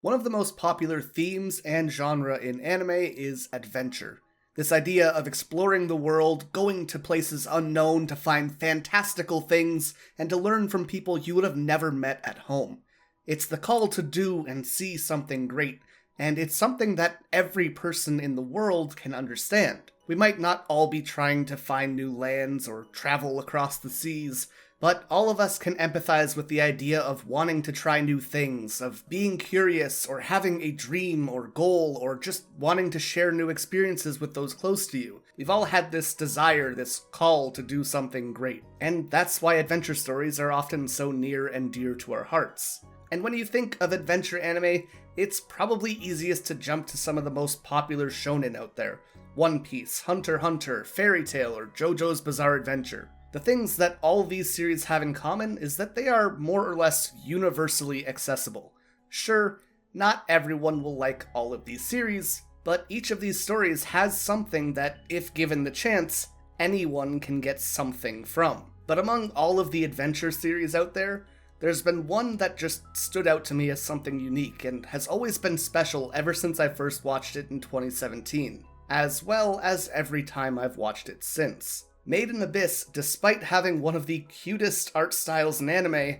One of the most popular themes and genre in anime is adventure. This idea of exploring the world, going to places unknown to find fantastical things, and to learn from people you would have never met at home. It's the call to do and see something great, and it's something that every person in the world can understand. We might not all be trying to find new lands or travel across the seas, but all of us can empathize with the idea of wanting to try new things, of being curious, or having a dream or goal, or just wanting to share new experiences with those close to you. We've all had this desire, this call to do something great, and that's why adventure stories are often so near and dear to our hearts. And when you think of adventure anime, it's probably easiest to jump to some of the most popular shonen out there. One Piece, Hunter x Hunter, Fairy Tail, or JoJo's Bizarre Adventure. The things that all these series have in common is that they are more or less universally accessible. Sure, not everyone will like all of these series, but each of these stories has something that, if given the chance, anyone can get something from. But among all of the adventure series out there, there's been one that just stood out to me as something unique and has always been special ever since I first watched it in 2017, as well as every time I've watched it since. Made in Abyss, despite having one of the cutest art styles in anime,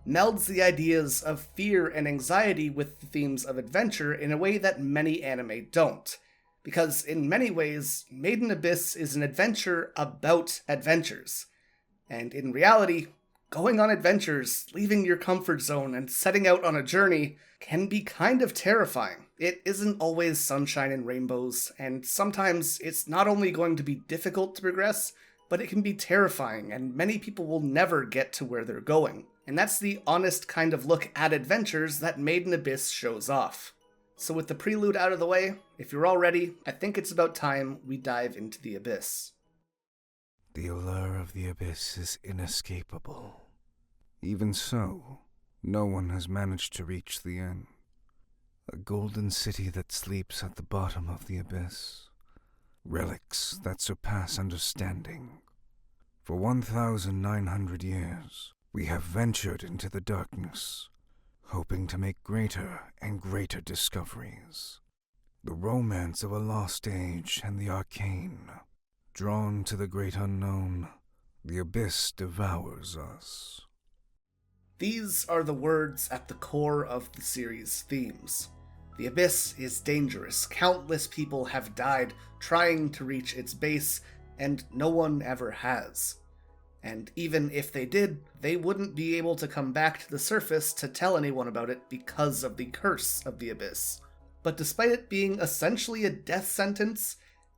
melds the ideas of fear and anxiety with the themes of adventure in a way that many anime don't. Because in many ways, Made in Abyss is an adventure about adventures. And in reality, going on adventures, leaving your comfort zone, and setting out on a journey can be kind of terrifying. It isn't always sunshine and rainbows, and sometimes it's not only going to be difficult to progress, but it can be terrifying, and many people will never get to where they're going. And that's the honest kind of look at adventures that Made in Abyss shows off. So with the prelude out of the way, if you're all ready, I think it's about time we dive into the Abyss. The allure of the Abyss is inescapable. Even so, no one has managed to reach the end. A golden city that sleeps at the bottom of the Abyss. Relics that surpass understanding. For 1,900 years, we have ventured into the darkness, hoping to make greater and greater discoveries. The romance of a lost age and the arcane. Drawn to the great unknown, the Abyss devours us. These are the words at the core of the series' themes. The Abyss is dangerous. Countless people have died trying to reach its base, and no one ever has. And even if they did, they wouldn't be able to come back to the surface to tell anyone about it because of the curse of the Abyss. But despite it being essentially a death sentence,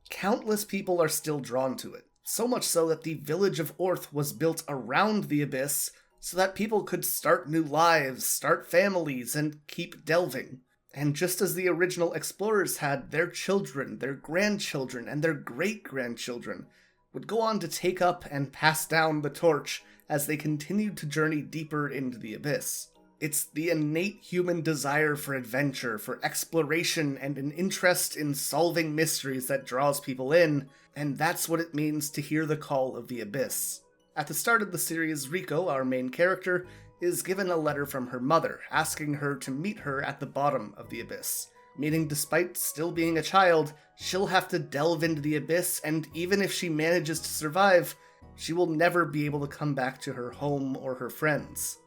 countless people are still drawn to it. So much so that the village of Orth was built around the Abyss so that people could start new lives, start families, and keep delving. And just as the original explorers had, their children, their grandchildren, and their great-grandchildren would go on to take up and pass down the torch as they continued to journey deeper into the Abyss. It's the innate human desire for adventure, for exploration, and an interest in solving mysteries that draws people in, and that's what it means to hear the call of the Abyss. At the start of the series, Riko, our main character, is given a letter from her mother, asking her to meet her at the bottom of the Abyss. Meaning despite still being a child, she'll have to delve into the Abyss, and even if she manages to survive, she will never be able to come back to her home or her friends.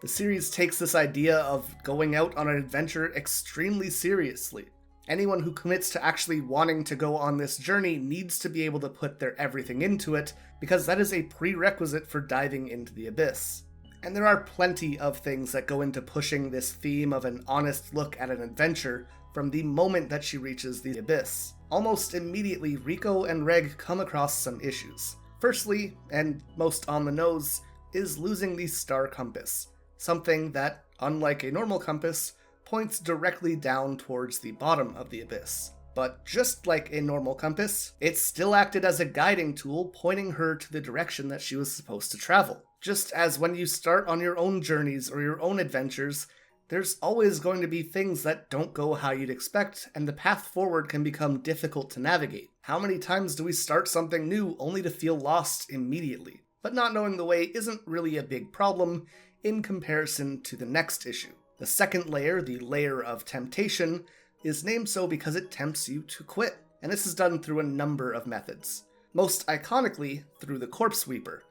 The series takes this idea of going out on an adventure extremely seriously. Anyone who commits to actually wanting to go on this journey needs to be able to put their everything into it, because that is a prerequisite for diving into the Abyss. And there are plenty of things that go into pushing this theme of an honest look at an adventure from the moment that she reaches the Abyss. Almost immediately, Riko and Reg come across some issues. Firstly, and most on the nose, is losing the star compass. Something that, unlike a normal compass, points directly down towards the bottom of the Abyss. But just like a normal compass, it still acted as a guiding tool, pointing her to the direction that she was supposed to travel. Just as when you start on your own journeys or your own adventures, there's always going to be things that don't go how you'd expect, and the path forward can become difficult to navigate. How many times do we start something new only to feel lost immediately? But not knowing the way isn't really a big problem in comparison to the next issue. The second layer, the layer of temptation, is named so because it tempts you to quit, and this is done through a number of methods. Most iconically, through the Corpse Sweeper.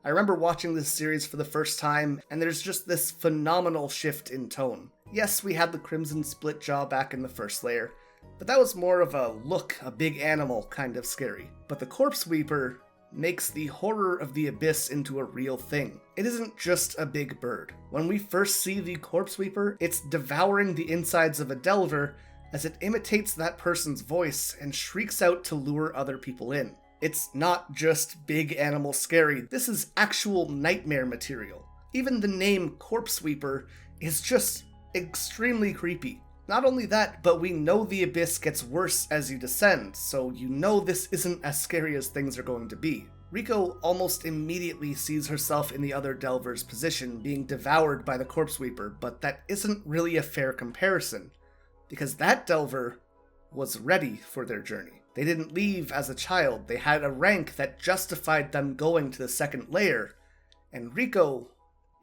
I remember watching this series for the first time, and there's just this phenomenal shift in tone. Yes, we had the Crimson Splitjaw back in the first layer, but that was more of a look, a big animal kind of scary. But the Corpse Sweeper makes the horror of the abyss into a real thing. It isn't just a big bird. When we first see the Corpse Sweeper, it's devouring the insides of a delver as it imitates that person's voice and shrieks out to lure other people in. It's not just big animal scary, this is actual nightmare material. Even the name Corpse Sweeper is just extremely creepy. Not only that, but we know the abyss gets worse as you descend, so you know this isn't as scary as things are going to be. Riko almost immediately sees herself in the other delver's position, being devoured by the Corpse Sweeper, but that isn't really a fair comparison, because that delver was ready for their journey. They didn't leave as a child, they had a rank that justified them going to the second layer, and Riko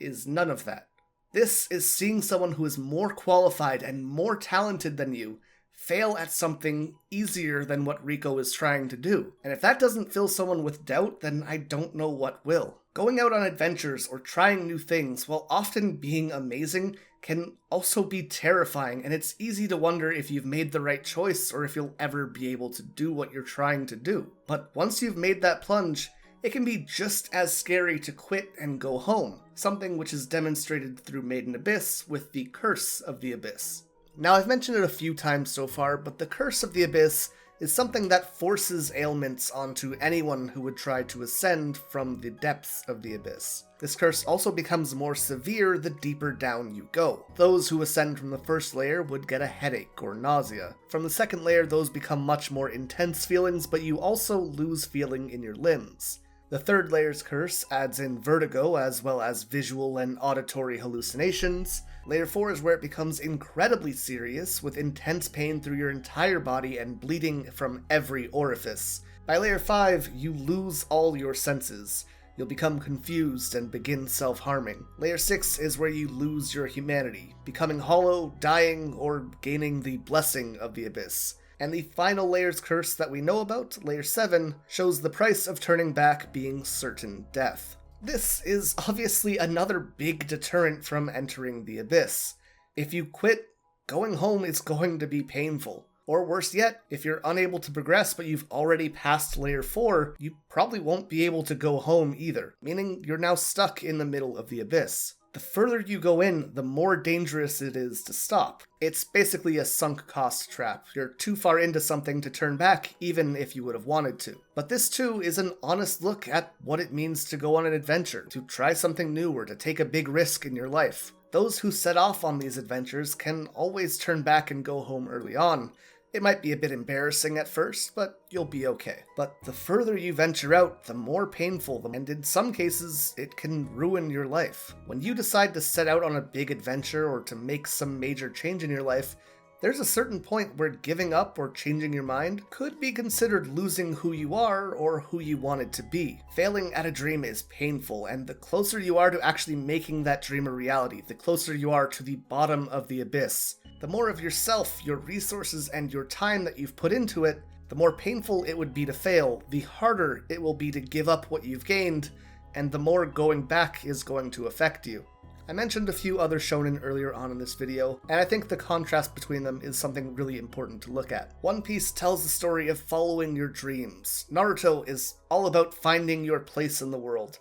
is none of that. This is seeing someone who is more qualified and more talented than you fail at something easier than what Riko is trying to do. And if that doesn't fill someone with doubt, then I don't know what will. Going out on adventures or trying new things, while often being amazing, can also be terrifying, and it's easy to wonder if you've made the right choice or if you'll ever be able to do what you're trying to do. But once you've made that plunge, it can be just as scary to quit and go home, something which is demonstrated through Maiden Abyss with the Curse of the Abyss. Now, I've mentioned it a few times so far, but the Curse of the Abyss is something that forces ailments onto anyone who would try to ascend from the depths of the abyss. This curse also becomes more severe the deeper down you go. Those who ascend from the first layer would get a headache or nausea. From the second layer, those become much more intense feelings, but you also lose feeling in your limbs. The third layer's curse adds in vertigo as well as visual and auditory hallucinations. Layer 4 is where it becomes incredibly serious, with intense pain through your entire body and bleeding from every orifice. By layer 5, you lose all your senses. You'll become confused and begin self-harming. Layer 6 is where you lose your humanity, becoming hollow, dying, or gaining the blessing of the abyss. And the final layer's curse that we know about, layer 7, shows the price of turning back being certain death. This is obviously another big deterrent from entering the abyss. If you quit, going home is going to be painful. Or worse yet, if you're unable to progress but you've already passed layer 4, you probably won't be able to go home either, meaning you're now stuck in the middle of the abyss. The further you go in, the more dangerous it is to stop. It's basically a sunk cost trap. You're too far into something to turn back, even if you would have wanted to. But this too is an honest look at what it means to go on an adventure, to try something new, or to take a big risk in your life. Those who set off on these adventures can always turn back and go home early on. It might be a bit embarrassing at first, but you'll be okay. But the further you venture out, the more painful, and in some cases, it can ruin your life. When you decide to set out on a big adventure or to make some major change in your life, there's a certain point where giving up or changing your mind could be considered losing who you are or who you wanted to be. Failing at a dream is painful, and the closer you are to actually making that dream a reality, the closer you are to the bottom of the abyss. The more of yourself, your resources, and your time that you've put into it, the more painful it would be to fail, the harder it will be to give up what you've gained, and the more going back is going to affect you. I mentioned a few other shonen earlier on in this video, and I think the contrast between them is something really important to look at. One Piece tells the story of following your dreams. Naruto is all about finding your place in the world,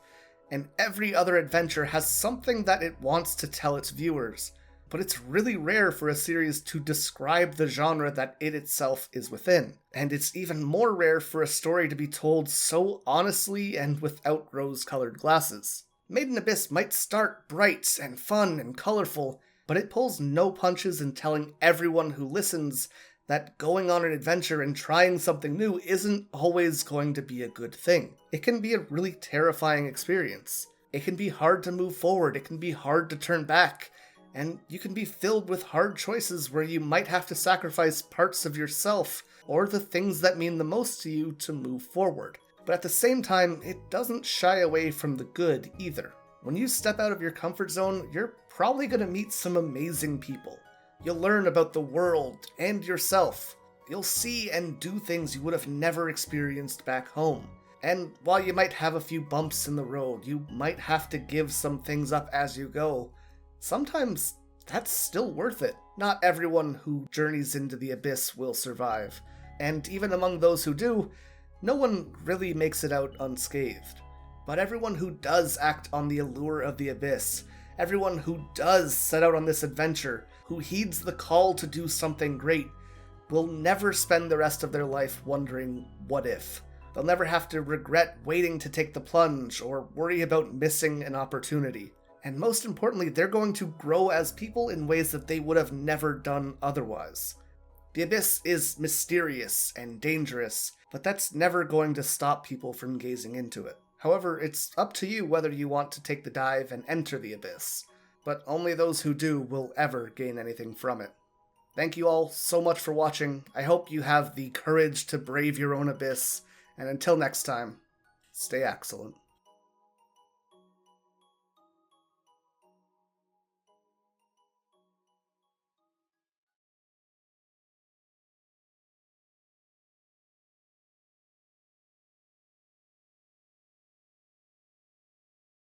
and every other adventure has something that it wants to tell its viewers. But it's really rare for a series to describe the genre that it itself is within. And it's even more rare for a story to be told so honestly and without rose-colored glasses. Maiden Abyss might start bright and fun and colorful, but it pulls no punches in telling everyone who listens that going on an adventure and trying something new isn't always going to be a good thing. It can be a really terrifying experience. It can be hard to move forward, it can be hard to turn back, and you can be filled with hard choices where you might have to sacrifice parts of yourself or the things that mean the most to you to move forward. But at the same time, it doesn't shy away from the good either. When you step out of your comfort zone, you're probably going to meet some amazing people. You'll learn about the world and yourself. You'll see and do things you would have never experienced back home. And while you might have a few bumps in the road, you might have to give some things up as you go, sometimes that's still worth it. Not everyone who journeys into the abyss will survive, and even among those who do, no one really makes it out unscathed. But everyone who does act on the allure of the abyss, everyone who does set out on this adventure, who heeds the call to do something great, will never spend the rest of their life wondering what if. They'll never have to regret waiting to take the plunge or worry about missing an opportunity. And most importantly, they're going to grow as people in ways that they would have never done otherwise. The abyss is mysterious and dangerous, but that's never going to stop people from gazing into it. However, it's up to you whether you want to take the dive and enter the abyss, but only those who do will ever gain anything from it. Thank you all so much for watching. I hope you have the courage to brave your own abyss, and until next time, stay excellent.